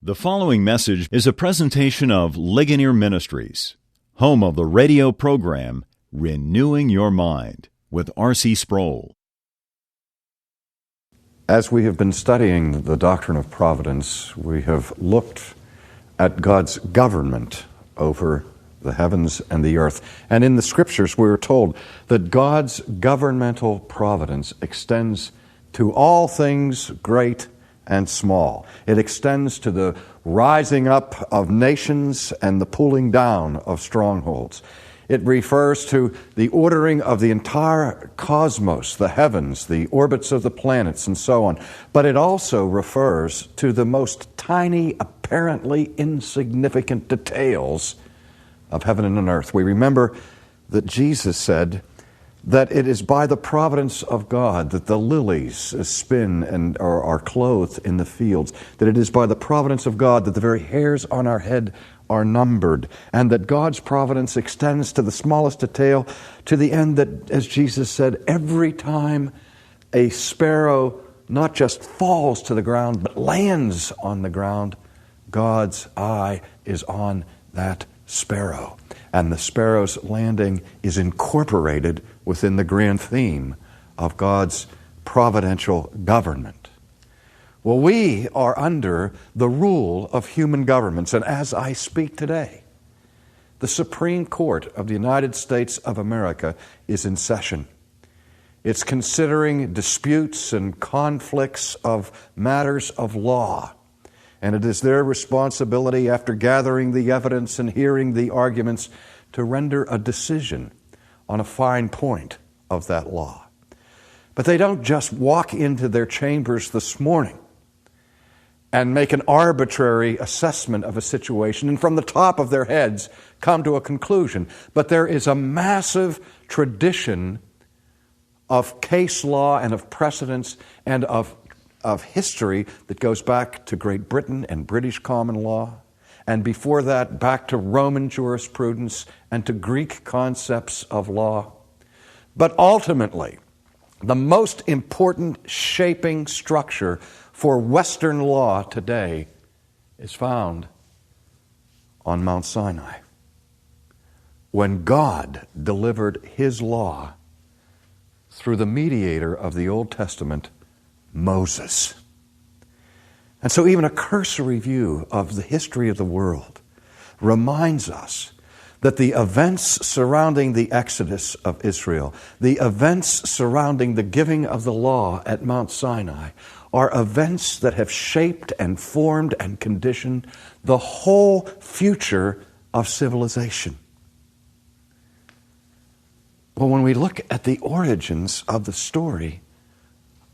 The following message is a presentation of Legonier Ministries, home of the radio program Renewing Your Mind with R.C. Sproul. As we have been studying the doctrine of providence, we have looked at God's government over the heavens and the earth. And in the Scriptures, we are told that God's governmental providence extends to all things great and small. It extends to the rising up of nations and the pulling down of strongholds. It refers to the ordering of the entire cosmos, the heavens, the orbits of the planets, and so on. But it also refers to the most tiny, apparently insignificant details of heaven and earth. We remember that Jesus said that it is by the providence of God that the lilies spin and are clothed in the fields, that it is by the providence of God that the very hairs on our head are numbered, and that God's providence extends to the smallest detail, to the end that, as Jesus said, every time a sparrow not just falls to the ground, but lands on the ground, God's eye is on that sparrow. And the sparrow's landing is incorporated within the grand theme of God's providential government. Well, we are under the rule of human governments, and as I speak today, the Supreme Court of the United States of America is in session. It's considering disputes and conflicts of matters of law, and it is their responsibility, after gathering the evidence and hearing the arguments, to render a decision on a fine point of that law. But they don't just walk into their chambers this morning and make an arbitrary assessment of a situation and from the top of their heads come to a conclusion. But there is a massive tradition of case law and of precedents and of history that goes back to Great Britain and British common law, and before that back to Roman jurisprudence and to Greek concepts of law. But ultimately, the most important shaping structure for Western law today is found on Mount Sinai, when God delivered His law through the mediator of the Old Testament, Moses. And so even a cursory view of the history of the world reminds us that the events surrounding the Exodus of Israel, the events surrounding the giving of the law at Mount Sinai, are events that have shaped and formed and conditioned the whole future of civilization. Well, when we look at the origins of the story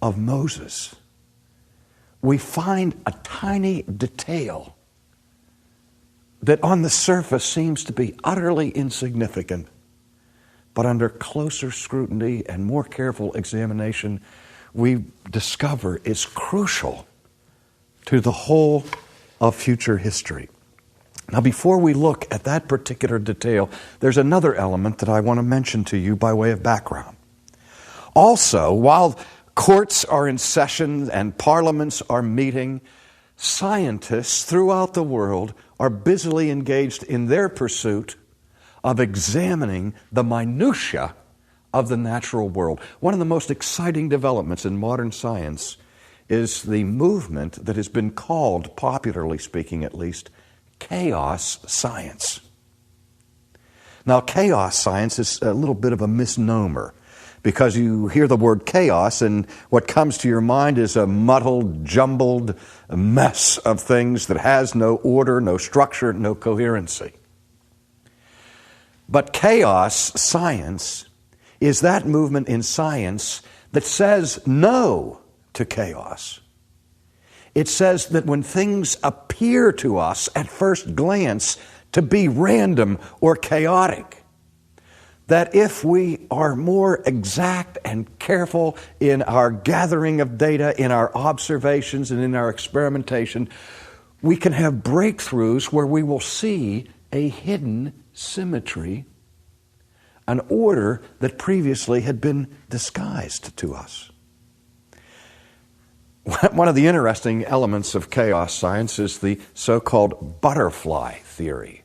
of Moses, we find a tiny detail that on the surface seems to be utterly insignificant, but under closer scrutiny and more careful examination, we discover is crucial to the whole of future history. Now, before we look at that particular detail, there's another element that I want to mention to you by way of background. Also, while courts are in session and parliaments are meeting, scientists throughout the world are busily engaged in their pursuit of examining the minutiae of the natural world. One of the most exciting developments in modern science is the movement that has been called, popularly speaking at least, chaos science. Now, chaos science is a little bit of a misnomer, because you hear the word chaos and what comes to your mind is a muddled, jumbled mess of things that has no order, no structure, no coherency. But chaos science is that movement in science that says no to chaos. It says that when things appear to us at first glance to be random or chaotic, that if we are more exact and careful in our gathering of data, in our observations, and in our experimentation, we can have breakthroughs where we will see a hidden symmetry, an order that previously had been disguised to us. One of the interesting elements of chaos science is the so-called butterfly theory.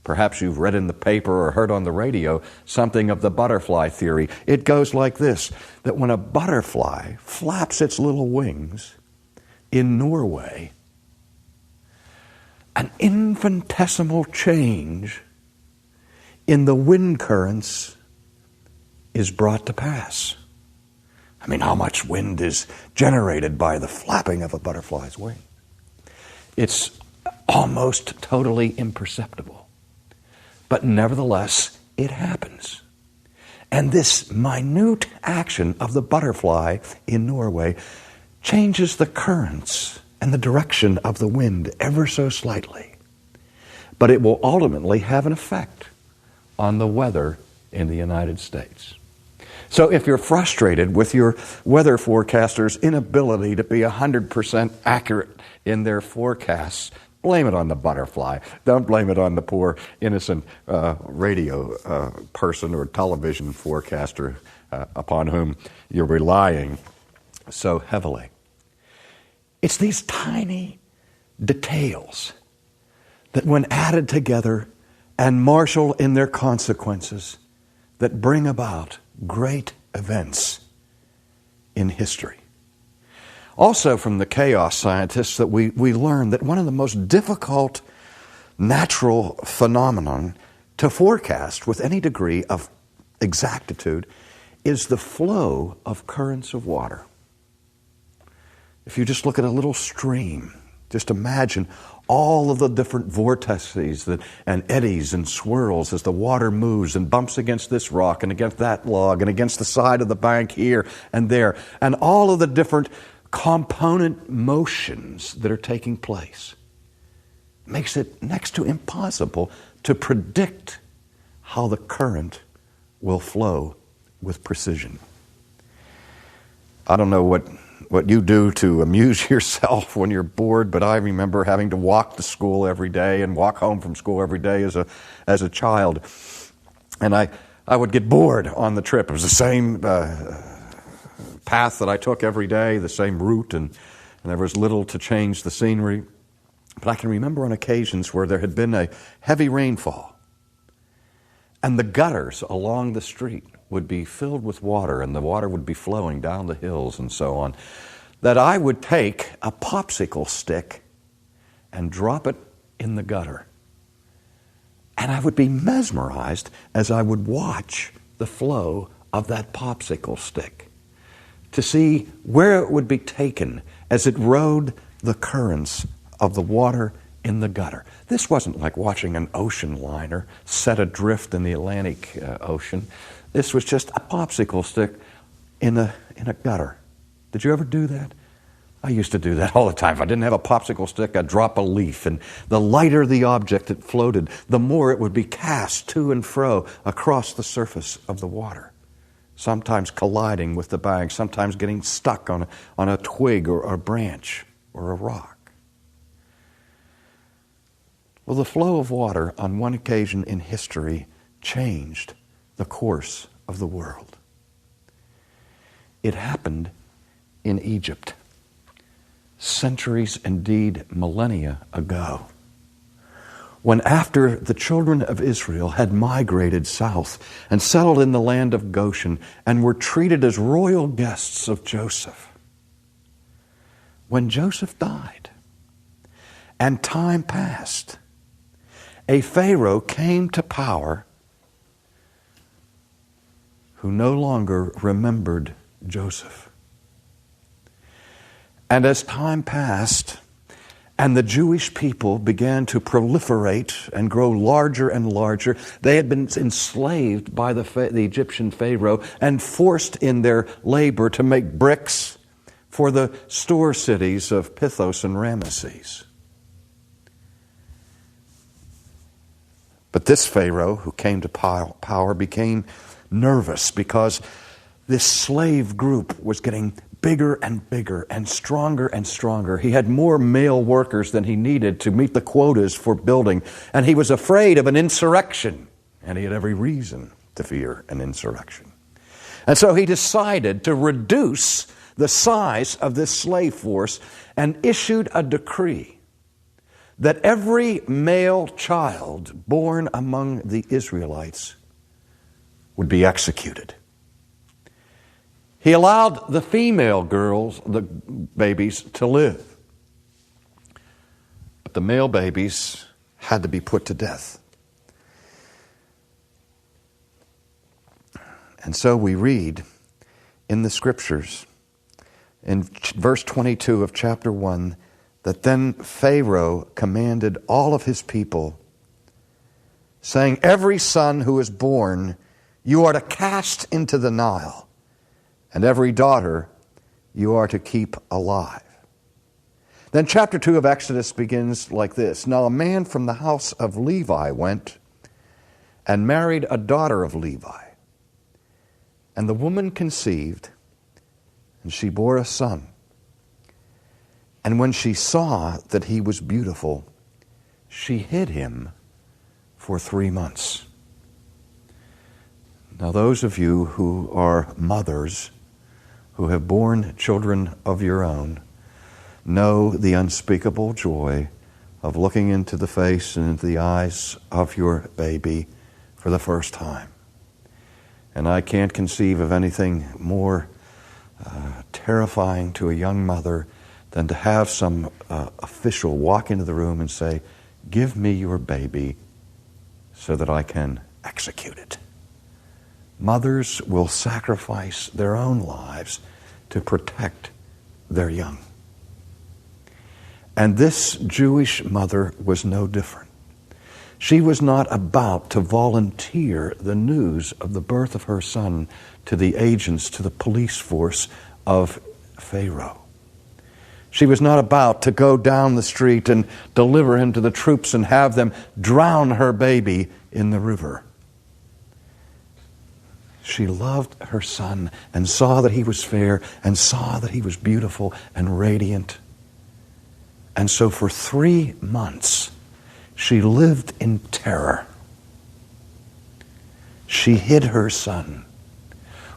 Perhaps you've read in the paper or heard on the radio something of the butterfly theory. It goes like this, that when a butterfly flaps its little wings in Norway, an infinitesimal change in the wind currents is brought to pass. I mean, how much wind is generated by the flapping of a butterfly's wing? It's almost totally imperceptible. But nevertheless, it happens. And this minute action of the butterfly in Norway changes the currents and the direction of the wind ever so slightly. But it will ultimately have an effect on the weather in the United States. So if you're frustrated with your weather forecaster's inability to be 100% accurate in their forecasts, blame it on the butterfly. Don't blame it on the poor, innocent radio person or television forecaster upon whom you're relying so heavily. It's these tiny details that when added together and marshaled in their consequences that bring about great events in history. Also from the chaos scientists that we learn that one of the most difficult natural phenomenon to forecast with any degree of exactitude is the flow of currents of water. If you just look at a little stream, just imagine all of the different vortices and eddies and swirls as the water moves and bumps against this rock and against that log and against the side of the bank here and there, and all of the different component motions that are taking place. Makes it next to impossible to predict how the current will flow with precision. I don't know what you do to amuse yourself when you're bored, but I remember having to walk to school every day and walk home from school every day as a child. And I would get bored on the trip. It was the same path that I took every day, the same route, and there was little to change the scenery. But I can remember on occasions where there had been a heavy rainfall, and the gutters along the street would be filled with water, and the water would be flowing down the hills and so on, that I would take a popsicle stick and drop it in the gutter. And I would be mesmerized as I would watch the flow of that popsicle stick to see where it would be taken as it rode the currents of the water in the gutter. This wasn't like watching an ocean liner set adrift in the Atlantic Ocean. This was just a popsicle stick in a gutter. Did you ever do that? I used to do that all the time. If I didn't have a popsicle stick, I'd drop a leaf, and the lighter the object that floated, the more it would be cast to and fro across the surface of the water, sometimes colliding with the bank, sometimes getting stuck on a twig or a branch or a rock. Well, the flow of water on one occasion in history changed the course of the world. It happened in Egypt, centuries, indeed millennia ago, when after the children of Israel had migrated south and settled in the land of Goshen and were treated as royal guests of Joseph, when Joseph died and time passed, a Pharaoh came to power who no longer remembered Joseph. And as time passed and the Jewish people began to proliferate and grow larger and larger, they had been enslaved by the Egyptian Pharaoh and forced in their labor to make bricks for the store cities of Pithom and Ramesses. But this Pharaoh who came to power became nervous because this slave group was getting bigger and bigger and stronger. He had more male workers than he needed to meet the quotas for building, and he was afraid of an insurrection, and he had every reason to fear an insurrection. And so he decided to reduce the size of this slave force, and issued a decree that every male child born among the Israelites would be executed. He allowed the female girls, the babies, to live. But the male babies had to be put to death. And so we read in the Scriptures, in verse 22 of chapter 1, that then Pharaoh commanded all of his people, saying, "Every son who is born you are to cast into the Nile, and every daughter you are to keep alive." Then chapter 2 of Exodus begins like this. "Now a man from the house of Levi went and married a daughter of Levi. And the woman conceived, and she bore a son. And when she saw that he was beautiful, she hid him for 3 months." Now those of you who are mothers, who have borne children of your own, know the unspeakable joy of looking into the face and into the eyes of your baby for the first time. And I can't conceive of anything more terrifying to a young mother than to have some official walk into the room and say, "Give me your baby so that I can execute it." Mothers will sacrifice their own lives to protect their young. And this Jewish mother was no different. She was not about to volunteer the news of the birth of her son to the agents, to the police force of Pharaoh. She was not about to go down the street and deliver him to the troops and have them drown her baby in the river. She loved her son and saw that he was fair and saw that he was beautiful and radiant. And so for 3 months, she lived in terror. She hid her son.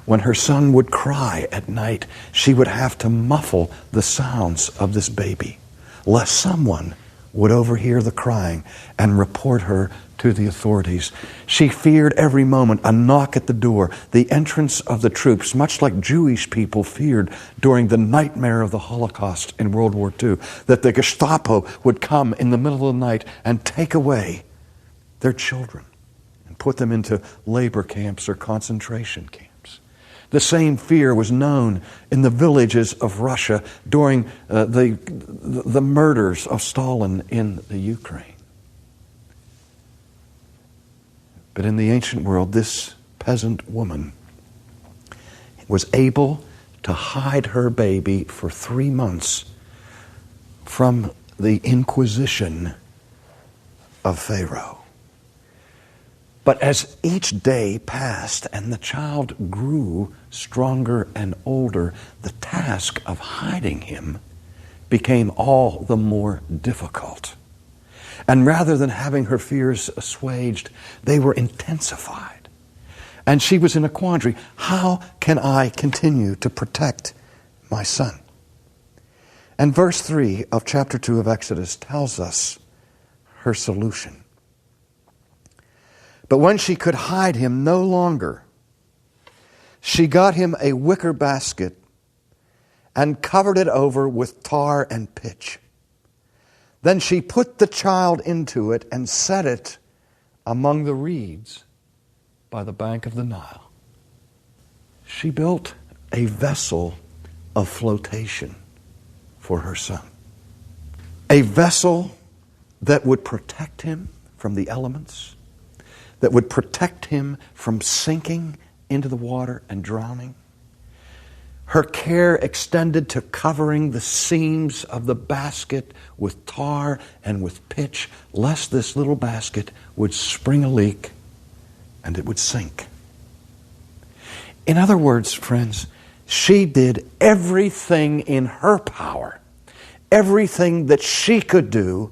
When her son would cry at night, she would have to muffle the sounds of this baby, lest someone would overhear the crying and report her to the authorities. She feared every moment a knock at the door, the entrance of the troops, much like Jewish people feared during the nightmare of the Holocaust in World War II, that the Gestapo would come in the middle of the night and take away their children and put them into labor camps or concentration camps. The same fear was known in the villages of Russia during the murders of Stalin in the Ukraine. But in the ancient world, this peasant woman was able to hide her baby for 3 months from the inquisition of Pharaoh. But as each day passed and the child grew stronger and older, the task of hiding him became all the more difficult. And rather than having her fears assuaged, they were intensified. And she was in a quandary. How can I continue to protect my son? And verse 3 of chapter 2 of Exodus tells us her solution. But when she could hide him no longer, she got him a wicker basket and covered it over with tar and pitch. Then she put the child into it and set it among the reeds by the bank of the Nile. She built a vessel of flotation for her son. A vessel that would protect him from the elements, that would protect him from sinking into the water and drowning. Her care extended to covering the seams of the basket with tar and with pitch, lest this little basket would spring a leak and it would sink. In other words, friends, she did everything in her power, everything that she could do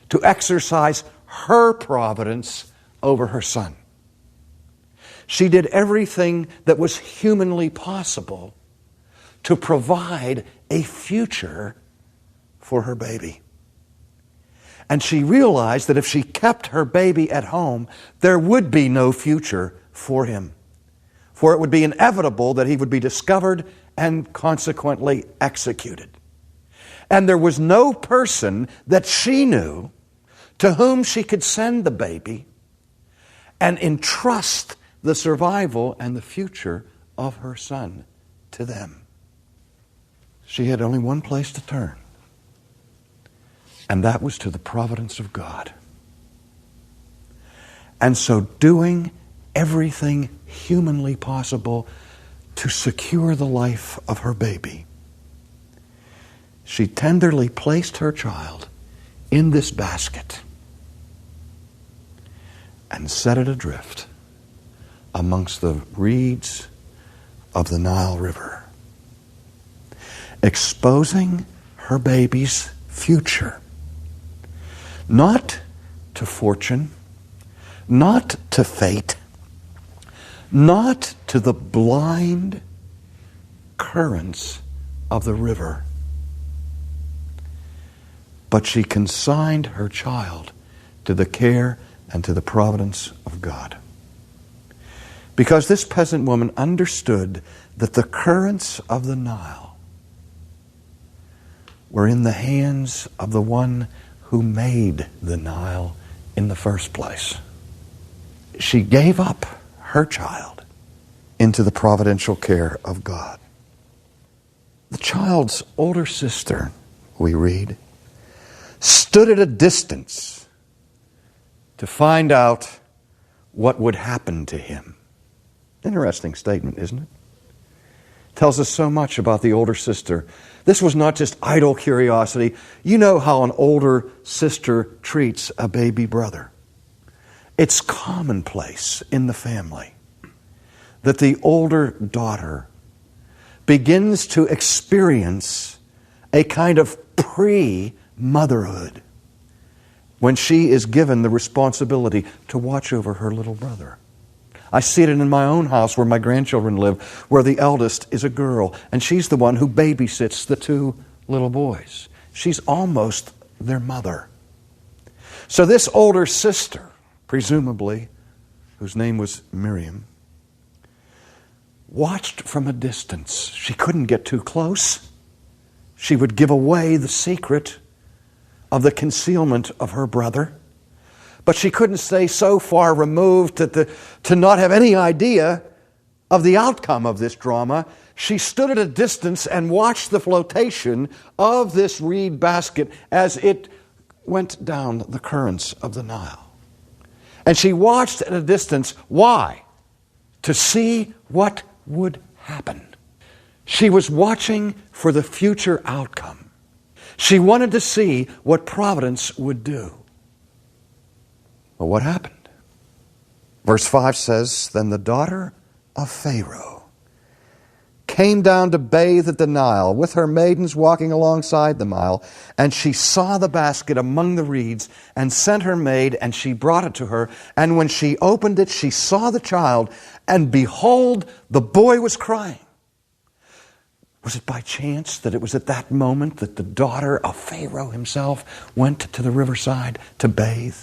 to exercise her providence over her son. She did everything that was humanly possible to provide a future for her baby. And she realized that if she kept her baby at home, there would be no future for him. For it would be inevitable that he would be discovered and consequently executed. And there was no person that she knew to whom she could send the baby and entrust the survival and the future of her son to them. She had only one place to turn, and that was to the providence of God. And so doing everything humanly possible to secure the life of her baby, she tenderly placed her child in this basket and set it adrift amongst the reeds of the Nile River, exposing her baby's future, not to fortune, not to fate, not to the blind currents of the river, but she consigned her child to the care and to the providence of God. Because this peasant woman understood that the currents of the Nile were in the hands of the one who made the Nile in the first place. She gave up her child into the providential care of God. The child's older sister, we read, stood at a distance to find out what would happen to him. Interesting statement, isn't it? Tells us so much about the older sister. This was not just idle curiosity. You know how an older sister treats a baby brother. It's commonplace in the family that the older daughter begins to experience a kind of pre-motherhood when she is given the responsibility to watch over her little brother. I see it in my own house where my grandchildren live, where the eldest is a girl, and she's the one who babysits the two little boys. She's almost their mother. So this older sister, presumably, whose name was Miriam, watched from a distance. She couldn't get too close. She would give away the secret of the concealment of her brother. But she couldn't stay so far removed to not have any idea of the outcome of this drama. She stood at a distance and watched the flotation of this reed basket as it went down the currents of the Nile. And she watched at a distance. Why? To see what would happen. She was watching for the future outcome. She wanted to see what providence would do. Well, what happened? Verse 5 says, "Then the daughter of Pharaoh came down to bathe at the Nile with her maidens walking alongside the Nile, and she saw the basket among the reeds and sent her maid, and she brought it to her. And when she opened it, she saw the child, and behold, the boy was crying." Was it by chance that it was at that moment that the daughter of Pharaoh himself went to the riverside to bathe?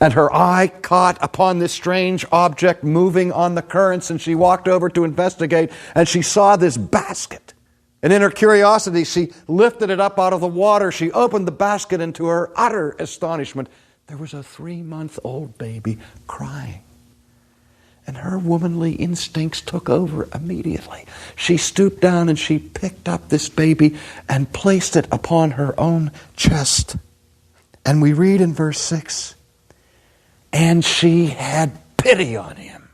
And her eye caught upon this strange object moving on the currents, and she walked over to investigate, and she saw this basket. And in her curiosity, she lifted it up out of the water. She opened the basket, and to her utter astonishment, there was a 3-month-old baby crying. And her womanly instincts took over immediately. She stooped down and she picked up this baby and placed it upon her own chest. And we read in verse 6, "And she had pity on him."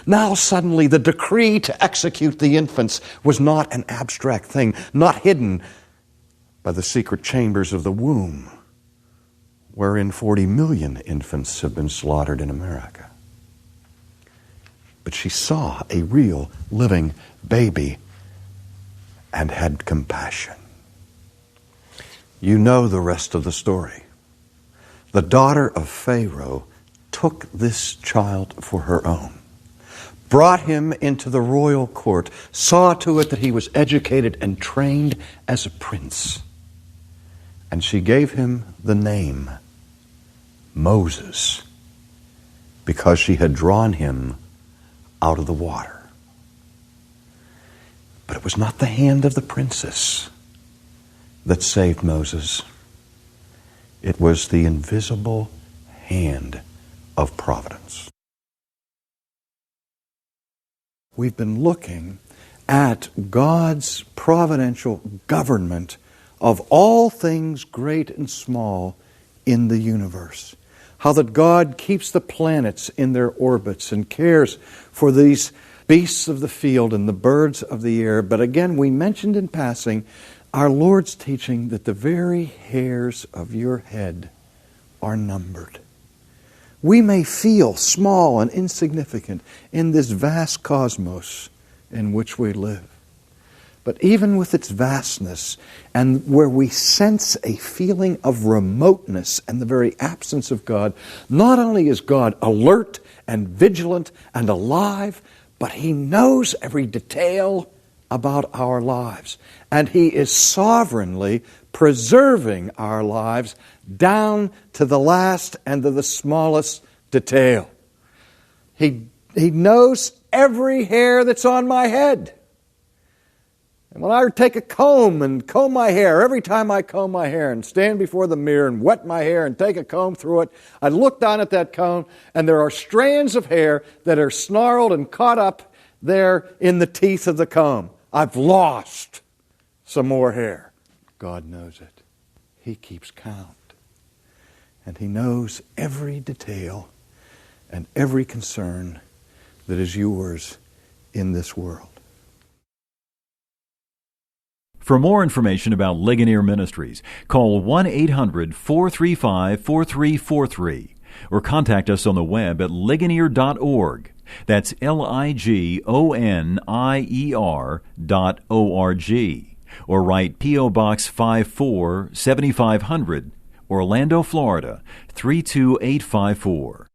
Now suddenly the decree to execute the infants was not an abstract thing, not hidden by the secret chambers of the womb, wherein 40 million infants have been slaughtered in America. But she saw a real living baby and had compassion. You know the rest of the story. The daughter of Pharaoh took this child for her own, brought him into the royal court, saw to it that he was educated and trained as a prince. And she gave him the name Moses, because she had drawn him out of the water. But it was not the hand of the princess that saved Moses. It was the invisible hand of providence. We've been looking at God's providential government of all things great and small in the universe. How that God keeps the planets in their orbits and cares for these beasts of the field and the birds of the air. But again, we mentioned in passing our Lord's teaching that the very hairs of your head are numbered. We may feel small and insignificant in this vast cosmos in which we live. But even with its vastness, and where we sense a feeling of remoteness and the very absence of God, not only is God alert and vigilant and alive, but He knows every detail about our lives. And He is sovereignly preserving our lives down to the last and to the smallest detail. He knows every hair that's on my head. And when I take a comb and comb my hair, every time I comb my hair and stand before the mirror and wet my hair and take a comb through it, I look down at that comb and there are strands of hair that are snarled and caught up there in the teeth of the comb. I've lost some more hair. God knows it. He keeps count. And He knows every detail and every concern that is yours in this world. For more information about Legonier Ministries, call 1-800-435-4343 or contact us on the web at ligonier.org. That's ligonier.org. Or write P.O. Box 54 7500, Orlando, Florida 32854.